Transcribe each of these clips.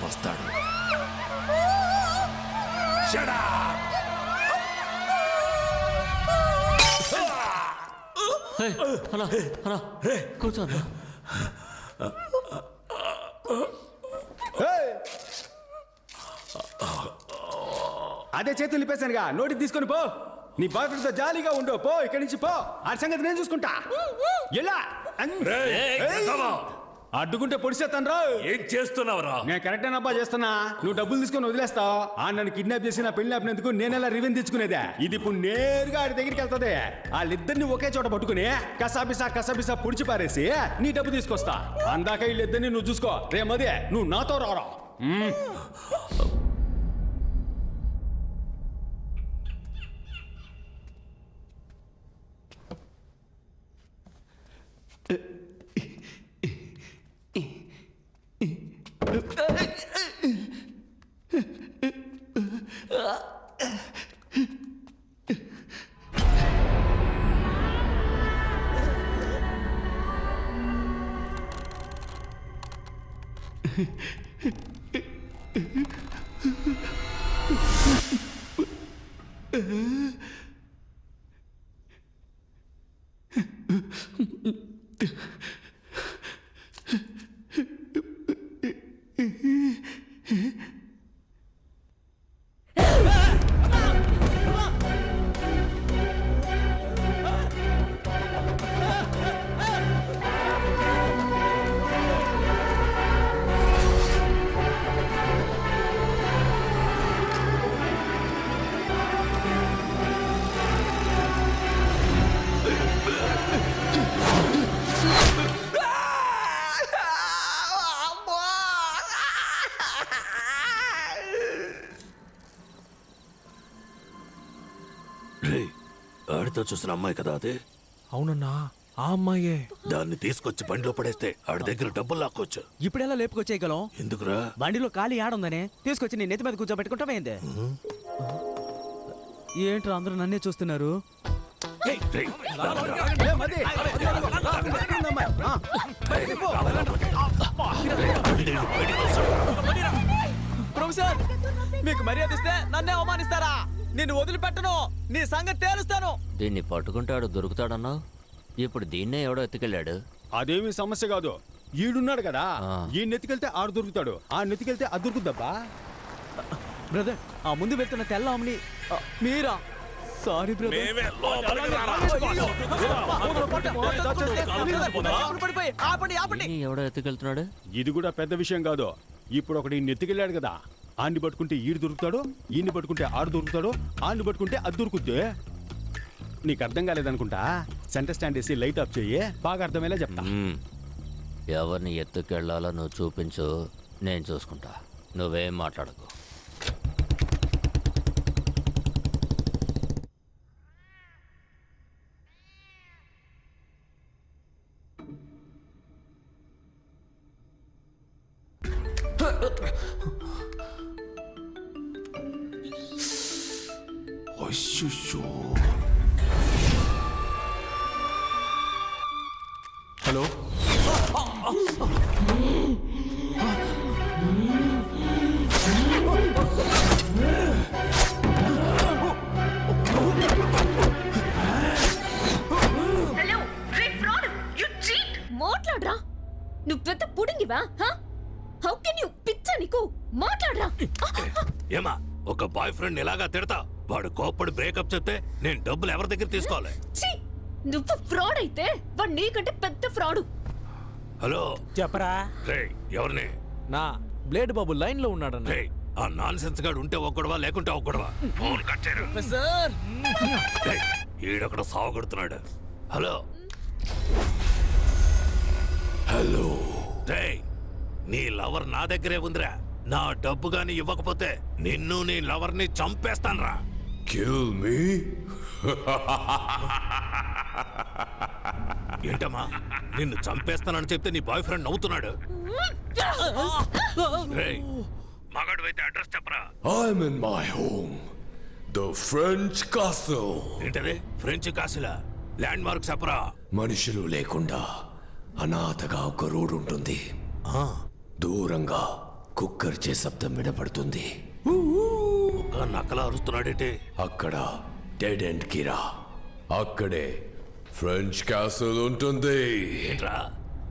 వస్తాడు. కూర్చోన్నా. అదే చేతులు నింపేశానుగా, నోటికి తీసుకొని పో. నీ బాయ్ ఫ్రెండ్తో జాలీగా ఉండు. పో ఇక్కడి నుంచి పో. ఆ సంగతి నేను చూసుకుంటా. ఎలా అడ్డుకుంటే పొడిచేస్తాను రా. ఏం చేస్తున్నావురా? నేను కరెక్ట్ అబ్బా చేస్తున్నా. నువ్వు డబ్బులు తీసుకొని వదిలేస్తావు. ఆ నన్ను కిడ్నాప్ చేసి నా పెళ్లి ఆపినందుకు నేనెలా రివెంజ్ తెచ్చుకునేదే. ఇది ఇప్పుడు నేరుగా ఆడి దగ్గరికి వెళ్తుంది. వాళ్ళిద్దరిని ఒకే చోట పట్టుకుని కసాబిసా పుడిచి పారేసి నీ డబ్బు తీసుకొస్తా. అందాక వీళ్ళిద్దరిని నువ్వు చూసుకో. రేమదే నువ్వు నాతో రారా. ఆడితో చూసిన అమ్మాయి కదా అదే? అవునన్నా, ఆ అమ్మాయే. దాన్ని తీసుకొచ్చి బండిలో పడేస్తే ఆడి దగ్గర డబ్బులు లాక్కోవచ్చు. ఇప్పుడెలా లేపుకొచ్చేయగలం? ఎందుకురా? బండిలో ఖాళీ ఆడుందనే తీసుకొచ్చి నీ నెత్తి మీద కూర్చోబెట్టుకుంటామైందే. ఏంట్రా అందరూ నన్నే చూస్తున్నారు? ప్రొఫెసర్, మీకు మర్యాద ఇస్తే నన్నే అవమానిస్తారా? నిన్ను వదిలిపెట్టను. నీ సంగతి తేలుస్తాను. దీన్ని పట్టుకుంటాడు దొరుకుతాడన్నావు. ఇప్పుడు దీన్నే ఎవడో ఎత్తుకెళ్ళాడు. అదేమి సమస్య కాదు. ఈడున్నాడు కదా, ఈ నెత్తికెళ్తే ఆడు దొరుకుతాడు. ఆ నెత్తికెళ్తే అది దొరుకుద్దబ్బా. బ్రదర్, ఆ ముందు వెళ్తున్న తెల్ల అమ్మని మీరా? Sorry brother. ఎవడో ఎత్తుకెళ్తున్నాడు. ఇది కూడా పెద్ద విషయం కాదు. ఇప్పుడు ఒకటి నెత్తికెళ్ళాడు కదా, ఆడిని పట్టుకుంటే ఈడు దొరుకుతాడు, ఈయన్ని పట్టుకుంటే ఆడు దొరుకుతాడు, ఆడిని పట్టుకుంటే అది దొరుకుద్ది. నీకు అర్థం కాలేదనుకుంటా. సెంటర్ స్టాండ్ వేసి లైట్ ఆఫ్ చెయ్యి, బాగా అర్థమయ్యేలా చెప్తా. ఎవరిని ఎత్తుకెళ్లాలో నువ్వు చూపించు, నేను చూసుకుంటా. నువ్వేం మాట్లాడకు. హలో, మాట్లాడరా. నువ్వు పెద్ద పుడింగివా? హౌ కెన్ యు పిచ్చ నీకు మాట్లాడరా. ఏమా ఒక బాయ్ ఫ్రెండ్ ఎలాగా తిడతా? వాడు కోప్పడి బ్రేకప్ చెప్తే నేను డబ్బులు ఎవరి దగ్గర తీసుకోవాలి? నువ్వు ఫ్రాడ్ అయితే వాడు నీకంటే పెద్ద ఫ్రాడు. హలో చెప్పరా. ఎవరిని? నా బ్లేడ్ బాబు లైన్ లో ఉన్నాడన్న. ఆ నాన్ సెన్స్ గాడు ఉంటే ఒక్కడవా లేకుంటే ఒక్కడవా? ఫోన్ కట్ చేయరు. ఈడొక్కడ సావగొడుతున్నాడు. హలో హలో నీ లవర్ నా దగ్గరే ఉందిరా. నా డబ్బు గాని ఇవ్వకపోతే నిన్ను నీ లవర్ ని చంపేస్తాన్రా. Kill me? ఏంటమ్మా, నిన్ను చంపేస్తానని చెప్తే నీ బాయ్ ఫ్రెండ్ నవ్వుతున్నాడు. మగాడు అయితే అడ్రస్ చెప్పరా. I'm in my home, the French castle. ఏంటది? ఫ్రెంచ్ కాసిలా? ల్యాండ్ మార్క్ చెప్పరా. మనుషులు లేకుండా అనాథగా ఒక రోడ్ ఉంటుంది. దూరంగా కుక్కర్చే శబ్దం వినపడుతుంది. నక్కలా అరుస్తున్నాడేంటి? అక్కడ డెడ్ ఎండ్ కిరా. అక్కడే ఫ్రెంచ్ క్యాసిల్ ఉంటుంది. ఏంట్రా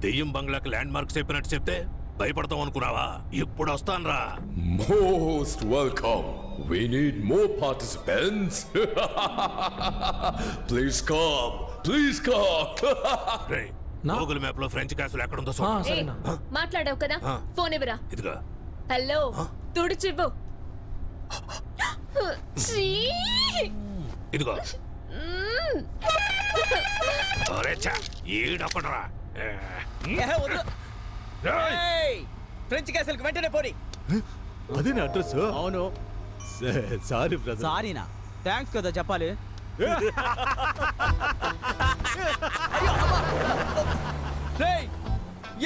దెయ్యం బంగ్లాకి ల్యాండ్ మార్క్ చెప్పినట్టు చెప్తే భయపడతాం అనుకున్నావా? ఇప్పుడు వస్తాన్రా. Most welcome. We need more participants. Please come. Please come. Google map లో ఫ్రెంచ్ క్యాసిల్ ఎక్కడుందో మాట్లాడావు కదా, ఫోన్ ఇవ్వరా. ఇదిగా. హలో, తుడిచివ్వు. ఇదిగో. ఈడప్పడరా. ఫ్రెంచ్ క్యాసిల్ కి వెంటనే పోని. అదే నా అడ్రస్. అవును. Sorry brother. సారీనా? థ్యాంక్స్ కదా చెప్పాలి.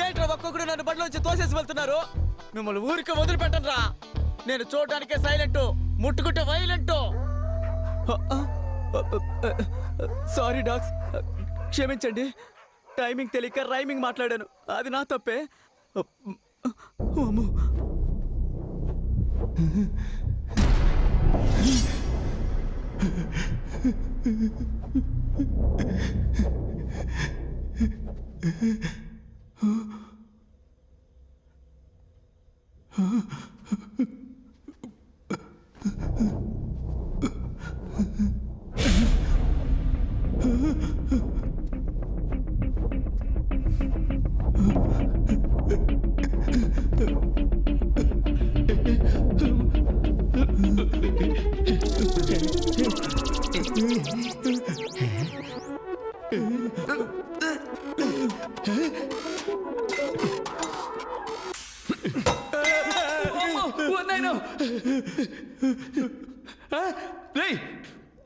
ఏంట్రా ఒక్కొక్కడు నన్ను బండిలోంచి తోసేసి వెళ్తున్నారు? మిమ్మల్ని ఊరికి వదిలిపెట్టను రా. నేను చూడడానికే సైలెంట్, ముట్టుకుంటే వైలెంట్. సారీ డాగ్స్, క్షమించండి. టైమింగ్ తెలియక రైమింగ్ మాట్లాడాను, అది నా తప్పే.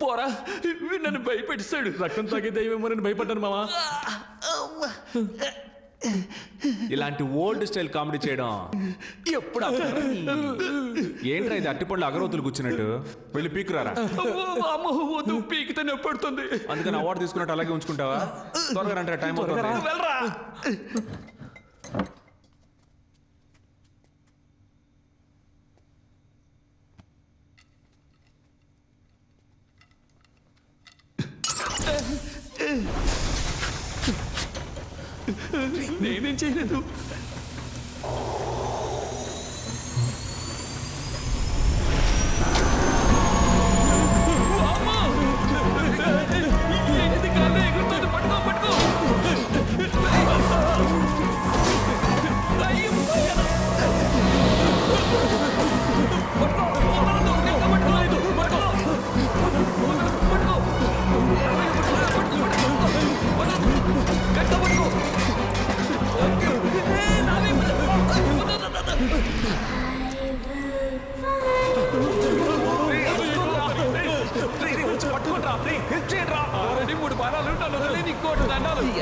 పోరా, నన్ను భయపెట్టిస్తాడు. రక్తం తాగే దైవమో నన్ను భయపడ్డాను మావా. ఇలాంటి ఓల్డ్ స్టైల్ కామెడీ చేయడం ఎప్పుడు ఏంట్రా? ఇది అట్టిపళ్ళు అగరవతులు కూర్చున్నట్టు. వెళ్ళి పీకురారా. పీకితే నొప్పడుతుంది. అందుకని అవార్డు తీసుకున్నట్టు అలాగే ఉంచుకుంటావా? త్వరగా రండి, టైం అవుతుంది. వెళ్ళరా. నేనేం చేయలేదు.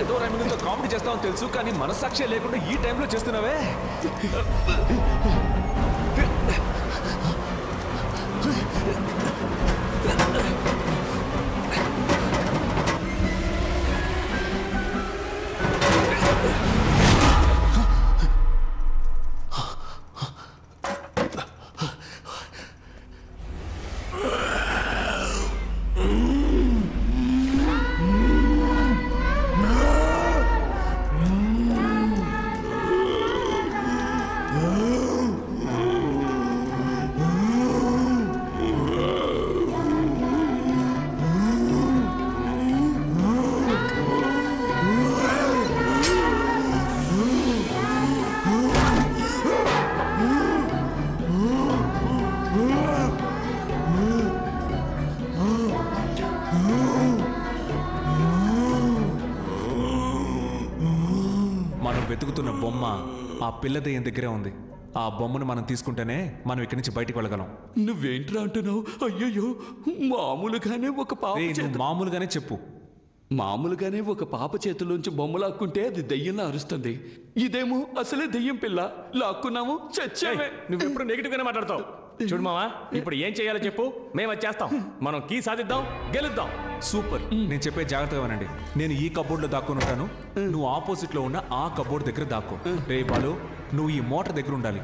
ఏదో రైమింగ్తో కామెడీ చేస్తామని తెలుసు, కానీ మనసాక్షి లేకుండా ఈ టైంలో చేస్తున్నావే. వెతుకుతున్న బొమ్మ ఆ పిల్ల దెయ్యం దగ్గరే ఉంది. ఆ బొమ్మను మనం తీసుకుంటేనే మనం ఇక్కడి నుంచి బయటికి వెళ్ళగలం. నువ్వేంట్రా అంటున్నావు? అయ్యయ్యో, మామూలుగానే ఒక పాప మామూలుగానే చెప్పు. మామూలుగానే ఒక పాప చేతుల్లోంచి బొమ్మ లాక్కుంటే అది దెయ్యంలా అరుస్తుంది. ఇదేమో అసలే దెయ్యం పిల్ల, లాక్కున్నాము చచ్చామే. నువ్వెప్పుడు నెగిటివ్ గానే మాట్లాడతావు. చూడు మావా, ఇప్పుడు ఏం చేయాలో చెప్పు, మేము అది చేస్తాం. మనం కీ సాధిద్దాం, గెలుద్దాం. సూపర్. నేను చెప్పే జాగ్రత్తగా వినండి. నేను ఈ కబోర్డ్ లో దాక్కుని ఉంటాను, నువ్వు ఆపోజిట్ లో ఉన్న ఆ కబోర్డ్ దగ్గర దాక్కో. రే బాలు, నువ్వు ఈ మోటార్ దగ్గర ఉండాలి.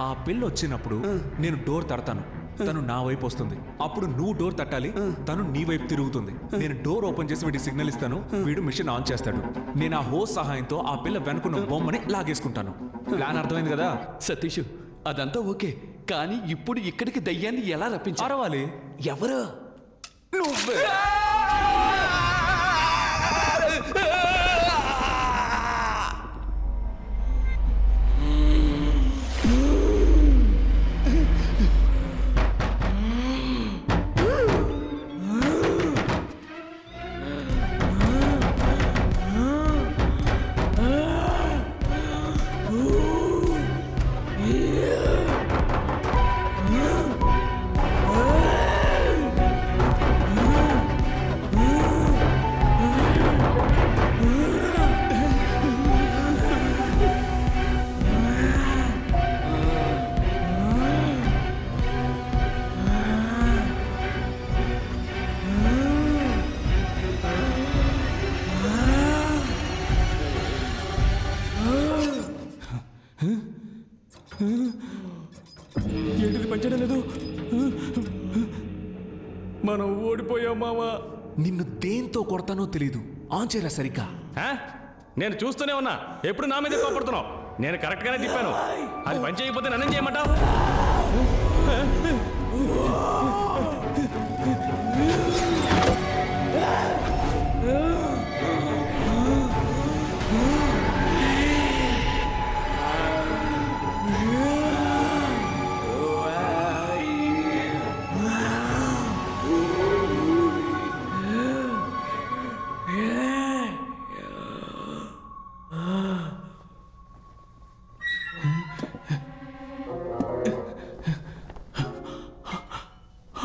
ఆ పిల్ల వచ్చినప్పుడు నేను డోర్ తడతాను, తను నా వైపు వస్తుంది. అప్పుడు నువ్వు డోర్ తట్టాలి, తను నీ వైపు తిరుగుతుంది. నేను డోర్ ఓపెన్ చేసి వీడికి సిగ్నల్ ఇస్తాను, వీడు మిషన్ ఆన్ చేస్తాడు. నేను ఆ హోస్ సహాయంతో ఆ పిల్ల వెనుకున్న బొమ్మని లాగేసుకుంటాను. ప్లాన్ అర్థమైంది కదా? సతీష్, అదంతా ఓకే, కానీ ఇప్పుడు ఇక్కడికి దయ్యాన్ని ఎలా రప్పించాలి? అరవాలి. ఎవరు? నువ్వే. ఏంటిది పనిచేయడం లేదు? మనం ఓడిపోయాం మామా. నిన్ను దేంతో కొడతానో తెలీదు. ఆన్ చేయరా సరిగ్గా. నేను చూస్తూనే ఉన్నా, ఎప్పుడు నా మీద కోపడుతున్నావు. నేను కరెక్ట్ గానే తిప్పాను, అది పని చేయకపోతే నన్నేం చేయమంటావు?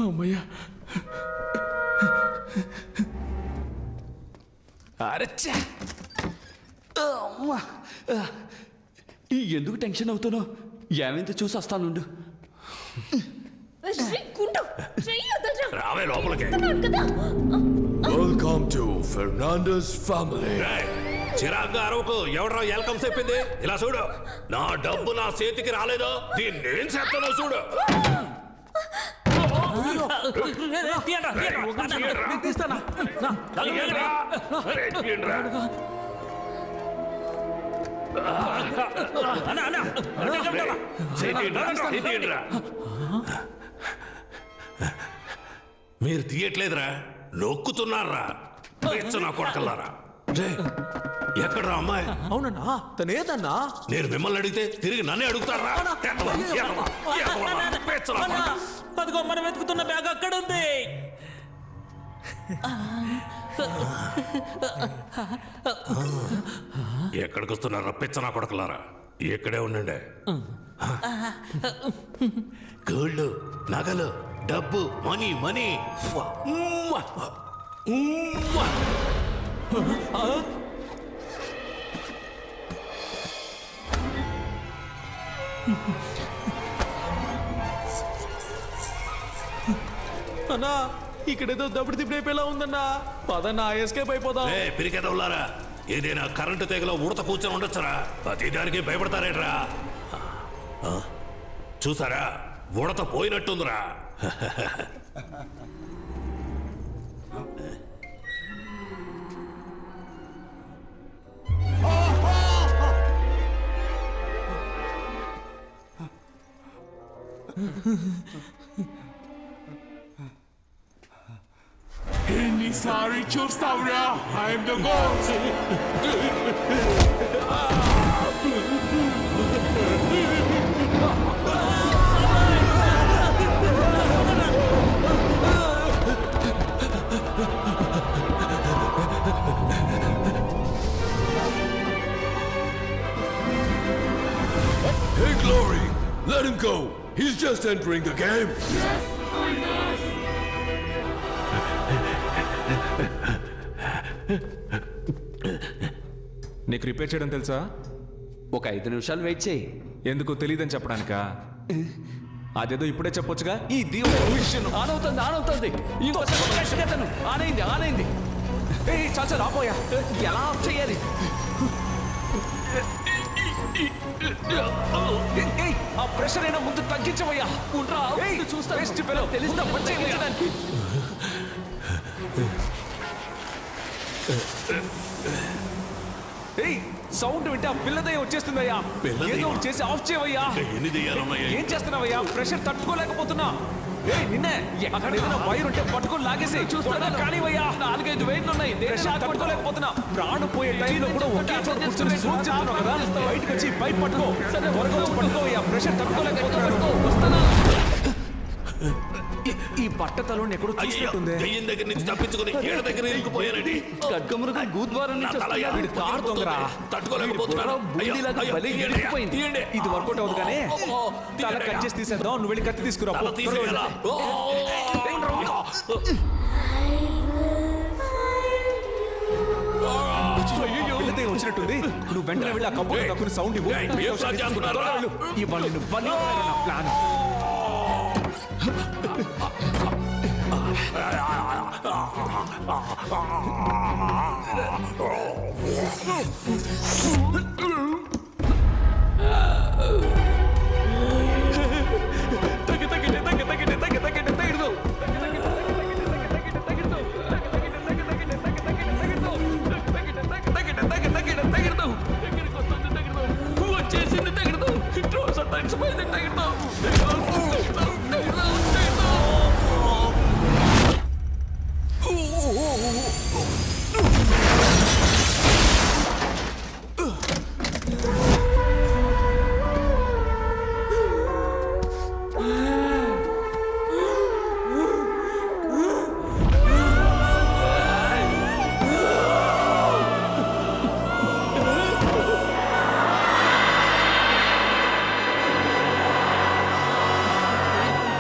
అమ్మయ్యా, ఎందుకు టెన్షన్ అవుతున్నావు? ఏమైంది చూసి వస్తానుండు. రావే లోపలికి. Welcome to Fernandez family. చిరాగ్గా అరవకు. ఎవడరా వెల్కమ్ చెప్పింది? ఇలా చూడు, నా డబ్బు నా చేతికి రాలేదో దీన్ని నేను చెప్తానో చూడు. మీరు తీయట్లేదురా, నొక్కుతున్నారా? నా కొడకల్లారా, ఎక్కడ్రా అమ్మాయి? అవునన్నా, తనేదన్నా? నేను మిమ్మల్ని అడిగితే తిరిగి నన్నే అడుగుతారా? అదిగో మనం వెతుకుతున్న బ్యాగ్ అక్కడ ఉంది. ఎక్కడికి వస్తున్నారా పిచ్చనా కొడకలారా? ఇక్కడే ఉండండి. గోల్డ్, నగలు, డబ్బు, మనీ మనీ. అన్నా, ఇక్కడేదో దప్పుడు తిప్పుడు అయిపోయేలా ఉందన్నా. పదన్నా, ఎస్కేప్ అయిపోదాం. పిరికేదవులారా, ఏదైనా కరెంటు తెగలో ఉడత కూర్చొని ఉండొచ్చురా. ప్రతి దానికి భయపడతారేట్రా? చూసారా, ఉడత పోయినట్టుందిరా. ఎన్నిసారి చూస్తావురా? I'm the god. Hey, Glory! Let him go! He's just entering the game! Yes, I know! నీకు రిపేర్ చేయడం తెలుసా? ఒక 5 నిమిషాలు వెయిట్ చేయి. ఎందుకు తెలియదని చెప్పడానికా? అదేదో ఇప్పుడే చెప్పొచ్చుగా. ఈ దీవుడు ఆన్ అవుతుంది. ఇంకోసారి ఆనైంది. చాచా రాపోయా, ఎలా ఆఫ్ చేయాలి? ఏయ్, ఆ ప్రెషర్ అయినా ముందు తగ్గించవయ్యా. చూస్తా తెలుస్తా పనిచేయించడానికి. ఏయ్, సౌండ్ వింటే ఆ పిల్లదయ్య వచ్చేస్తుందయ్యా. ఏదో ఒకటి చేసి ఆఫ్ చేయవయ్యా. ఎన్ని దెయ్యాలున్నాయి? ఏం చేస్తున్నావయ్యా? ప్రెషర్ తట్టుకోలేకపోతున్నా. ఏయ్, నిన్నే అక్కడ ఏదైనా వైర్ ఉంటే పట్టుకొని లాగేసి చూస్తాను. కానివయ్యా, 4-5 వైర్లు ఉన్నాయి. ప్రెషర్ తట్టుకోలేకపోతున్నా. ప్రాణం పోయే టైంలో కూడా ఒకే చోట కూర్చొని సూచిస్తున్నావు కదా. బయటకు వచ్చి పైప్ పట్టుకో. త్వరగా వచ్చి పట్టుకోవయ్యా. ప్రెషర్ తట్టుకోలేకపోతున్నాడు. ఈ బట్టతలోని ఎక్కడో చూసినట్టుంది. దెయ్యం దగ్గర నుంచి తప్పించుకుని ఏడ దగ్గర ఇరుక్కుపోయానండి. ఖడ్గమృగం గూద్వారం నుంచి వీడి కారు దొంగరా. తట్టుకోలేకపోతున్నాను. ఇది వర్కౌట్ అవుతుంది కానీ తల కట్ చేసి తీసేద్దాం. నువ్వు వెళ్ళి కత్తి తీసుకురా. తీసేయాలా? పిల్లదే వచ్చినట్టుంది. నువ్వు వెంటనే వెళ్ళి ఆ కబోర్డ్ తక్కువ సౌండ్ ఇవ్వు. ఇవ్వాలి ప్లాన్.